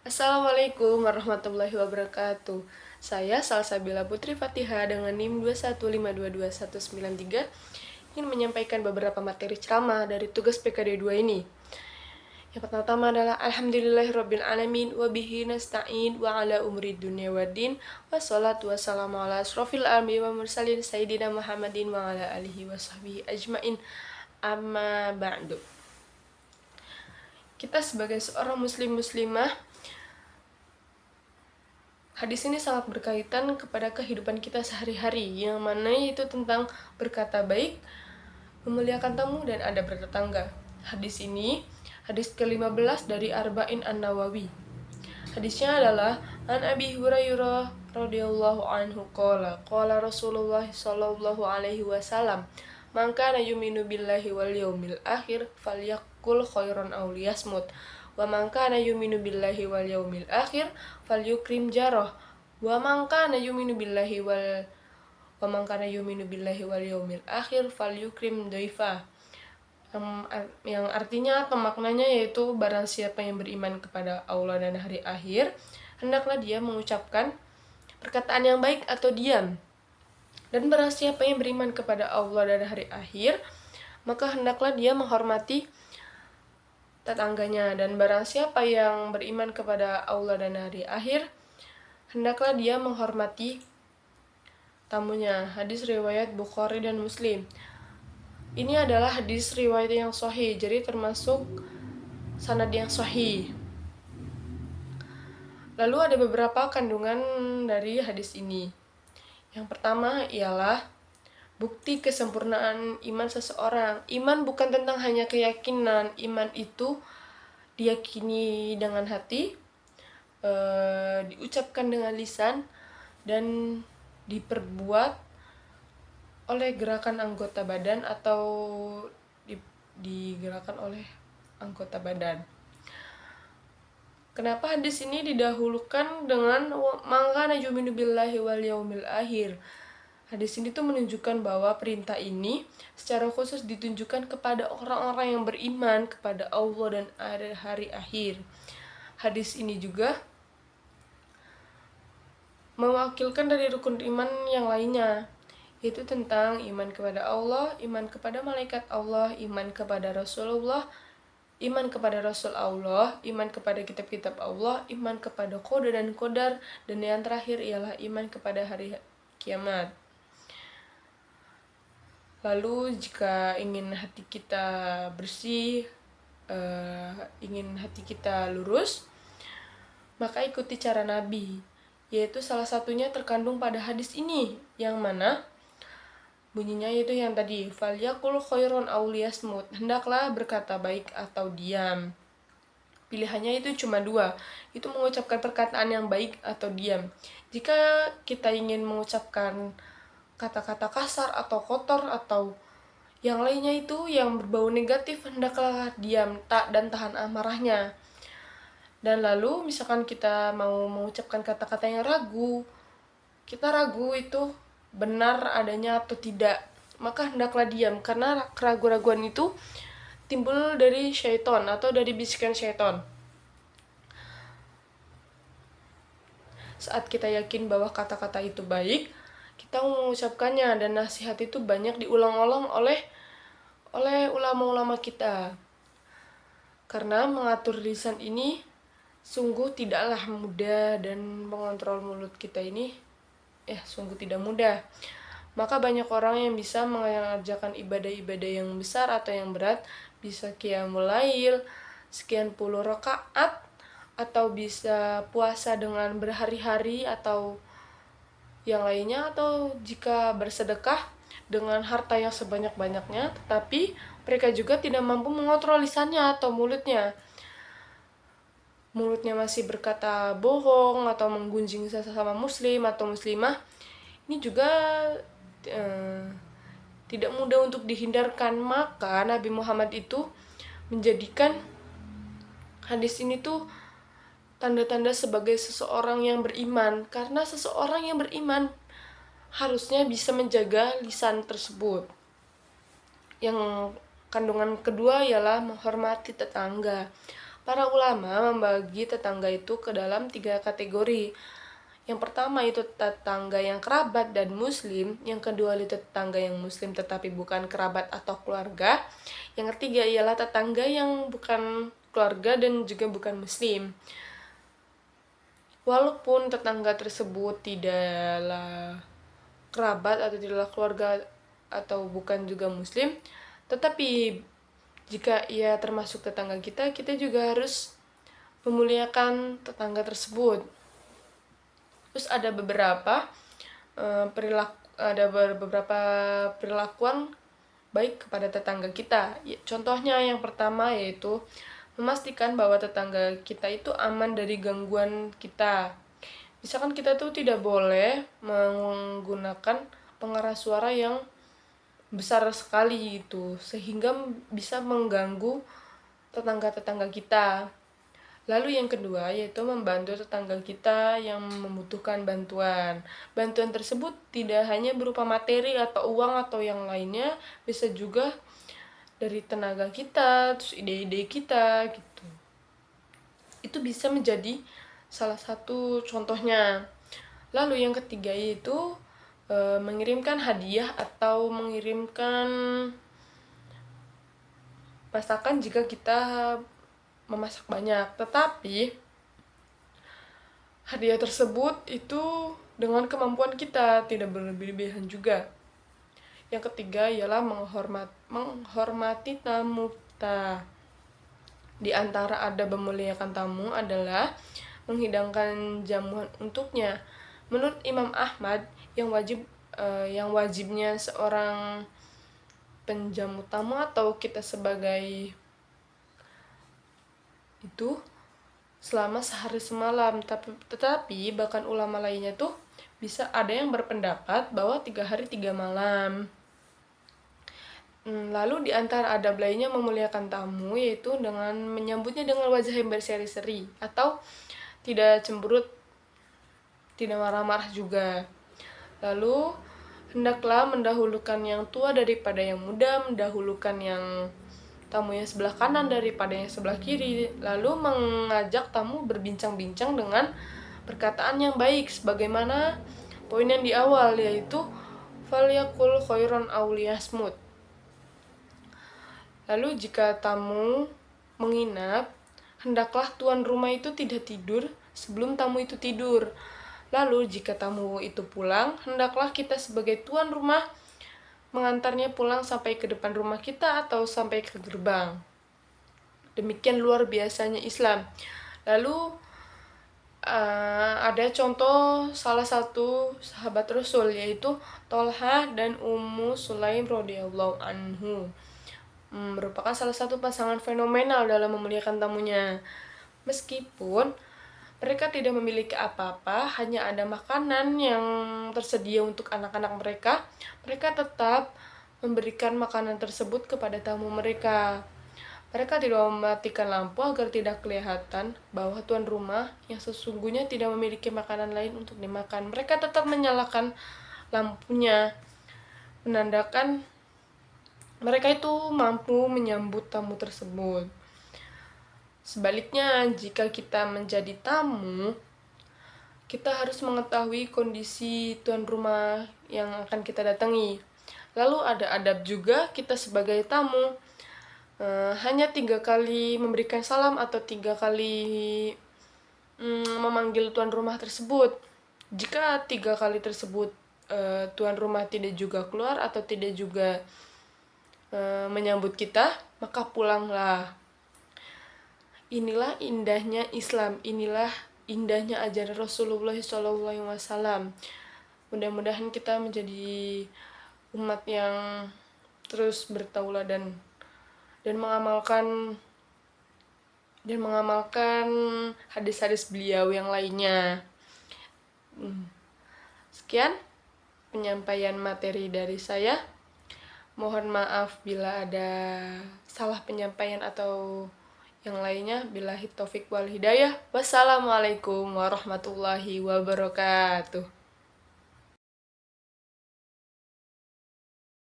Assalamualaikum warahmatullahi wabarakatuh. Saya Salsabila Putri Fatihah dengan NIM 215222193 ingin menyampaikan beberapa materi ceramah dari tugas PKD 2 ini. Yang pertama adalah Alhamdulillahirabbil alamin wa bihi nasta'in wa ala umri dunya waddin wassalatu wassalamu ala asrofil anbiya'i wa mursalin sayyidina Muhammadin wa ala alihi wa sahbihi ajmain amma ba'du. Kita sebagai seorang muslimah, hadis ini sangat berkaitan kepada kehidupan kita sehari-hari, yang mana itu tentang berkata baik, memuliakan tamu, dan adab bertetangga. Hadis ini, hadis ke-15 dari Arba'in An-Nawawi. Hadisnya adalah An Abi Hurairah radhiyallahu anhu qala Rasulullah sallallahu alaihi wasallam, "Man kana yu'minu billahi wal yaumil akhir falyaqul khairan aw liyasmut. Wa man kana yu'minu billahi wal yaumil akhir falyukrim jarah. Wa man kana yu'minu billahi wal yaumil akhir falyukrim dhaifah." Yang artinya atau maknanya yaitu barang siapa yang beriman kepada Allah dan hari akhir, hendaklah dia mengucapkan perkataan yang baik atau diam. Dan barang siapa yang beriman kepada Allah dan hari akhir, maka hendaklah dia menghormati tetangganya. Dan barang siapa yang beriman kepada Allah dan hari akhir, hendaklah dia menghormati tamunya. Hadis riwayat Bukhari dan Muslim. Ini adalah hadis riwayat yang sahih, jadi termasuk sanad yang sahih. Lalu ada beberapa kandungan dari hadis ini. Yang pertama ialah bukti kesempurnaan iman seseorang. Iman bukan tentang hanya keyakinan. Iman itu diyakini dengan hati, diucapkan dengan lisan, dan diperbuat oleh gerakan anggota badan atau digerakkan oleh anggota badan. Kenapa hadis ini didahulukan dengan mangkana yu'minu billahi wal yaumil akhir? Hadis ini tuh menunjukkan bahwa perintah ini secara khusus ditunjukkan kepada orang-orang yang beriman kepada Allah dan hari akhir. Hadis ini juga mewakilkan dari rukun iman yang lainnya, yaitu tentang iman kepada Allah, iman kepada malaikat Allah, iman kepada Rasulullah, iman kepada Rasul Allah, iman kepada kitab-kitab Allah, iman kepada qada dan qadar, dan yang terakhir ialah iman kepada hari kiamat. Lalu jika ingin hati kita bersih, ingin hati kita lurus, maka ikuti cara Nabi, yaitu salah satunya terkandung pada hadis ini, yang mana bunyinya yaitu yang tadi, falyaqul khairon aw liyasmut, hendaklah berkata baik atau diam. Pilihannya itu cuma dua, itu mengucapkan perkataan yang baik atau diam. Jika kita ingin mengucapkan kata-kata kasar atau kotor atau yang lainnya itu yang berbau negatif, hendaklah diam dan tahan amarahnya. Dan lalu misalkan kita mau mengucapkan kata-kata yang ragu, kita ragu itu benar adanya atau tidak, maka hendaklah diam, karena keraguan-raguan itu timbul dari syaitan atau dari bisikan syaitan. Saat kita yakin bahwa kata-kata itu baik, kita mengucapkannya, dan nasihat itu banyak diulang-ulang oleh ulama-ulama kita. Karena mengatur lisan ini sungguh tidaklah mudah, dan mengontrol mulut kita ini sungguh tidak mudah. Maka banyak orang yang bisa mengerjakan ibadah-ibadah yang besar atau yang berat, bisa qiyamul lail sekian puluh rakaat, atau bisa puasa dengan berhari-hari atau yang lainnya, atau jika bersedekah dengan harta yang sebanyak-banyaknya, tetapi mereka juga tidak mampu mengontrol lisannya atau mulutnya masih berkata bohong atau menggunjing sesama muslim atau muslimah. Ini juga tidak mudah untuk dihindarkan. Maka Nabi Muhammad itu menjadikan hadis ini tuh tanda-tanda sebagai seseorang yang beriman, karena seseorang yang beriman harusnya bisa menjaga lisan tersebut. Yang kandungan kedua ialah menghormati tetangga. Para ulama membagi tetangga itu ke dalam 3 kategori. Yang pertama itu tetangga yang kerabat dan muslim, yang kedua itu tetangga yang muslim tetapi bukan kerabat atau keluarga, yang ketiga ialah tetangga yang bukan keluarga dan juga bukan muslim. Walaupun tetangga tersebut tidaklah kerabat atau tidaklah keluarga atau bukan juga muslim, tetapi jika ia termasuk tetangga kita, kita juga harus memuliakan tetangga tersebut. Terus ada beberapa perilakuan baik kepada tetangga kita. Contohnya yang pertama yaitu memastikan bahwa tetangga kita itu aman dari gangguan kita. Misalkan kita tuh tidak boleh menggunakan pengeras suara yang besar sekali gitu, sehingga bisa mengganggu tetangga-tetangga kita. Lalu yang kedua yaitu membantu tetangga kita yang membutuhkan bantuan. Bantuan tersebut tidak hanya berupa materi atau uang atau yang lainnya, bisa juga dari tenaga kita, terus ide-ide kita gitu. Itu bisa menjadi salah satu contohnya. Lalu yang ketiga yaitu mengirimkan hadiah atau mengirimkan masakan jika kita memasak banyak, tetapi hadiah tersebut itu dengan kemampuan kita, tidak berlebihan juga. Yang ketiga ialah menghormati tamu kita. Di antara adab memuliakan tamu adalah menghidangkan jamuan untuknya. Menurut Imam Ahmad, yang wajibnya seorang penjamu tamu atau kita sebagai itu selama sehari semalam, tetapi bahkan ulama lainnya tuh bisa ada yang berpendapat bahwa 3 hari 3 malam. Lalu di antara adab lainnya memuliakan tamu yaitu dengan menyambutnya dengan wajah yang berseri-seri atau tidak cemberut, tidak marah-marah juga. Lalu hendaklah mendahulukan yang tua daripada yang muda, mendahulukan yang tamu yang sebelah kanan daripada yang sebelah kiri, lalu mengajak tamu berbincang-bincang dengan perkataan yang baik sebagaimana poin yang di awal yaitu falyakul khairan aw liyasmut. Lalu jika tamu menginap, hendaklah tuan rumah itu tidak tidur sebelum tamu itu tidur. Lalu jika tamu itu pulang, hendaklah kita sebagai tuan rumah mengantarnya pulang sampai ke depan rumah kita atau sampai ke gerbang. Demikian luar biasanya Islam. Lalu ada contoh salah satu sahabat Rasul yaitu Tolha dan Ummu Sulaim radhiyallahu anhu. Merupakan salah satu pasangan fenomenal dalam memuliakan tamunya. Meskipun mereka tidak memiliki apa-apa, hanya ada makanan yang tersedia untuk anak-anak mereka, mereka tetap memberikan makanan tersebut kepada tamu mereka. Mereka tidak mematikan lampu agar tidak kelihatan bahwa tuan rumah yang sesungguhnya tidak memiliki makanan lain untuk dimakan. Mereka tetap menyalakan lampunya, menandakan mereka itu mampu menyambut tamu tersebut. Sebaliknya, jika kita menjadi tamu, kita harus mengetahui kondisi tuan rumah yang akan kita datangi. Lalu ada adab juga kita sebagai tamu, hanya 3 kali memberikan salam atau 3 kali memanggil tuan rumah tersebut. Jika 3 kali tersebut tuan rumah tidak juga keluar atau tidak juga menyambut kita, maka pulanglah. Inilah indahnya Islam, inilah indahnya ajaran Rasulullah SAW. Mudah-mudahan kita menjadi umat yang terus bertauladan dan mengamalkan hadis-hadis beliau yang lainnya. Sekian penyampaian materi dari saya. Mohon maaf bila ada salah penyampaian atau yang lainnya. Billahi taufik wal hidayah. Wassalamualaikum warahmatullahi wabarakatuh.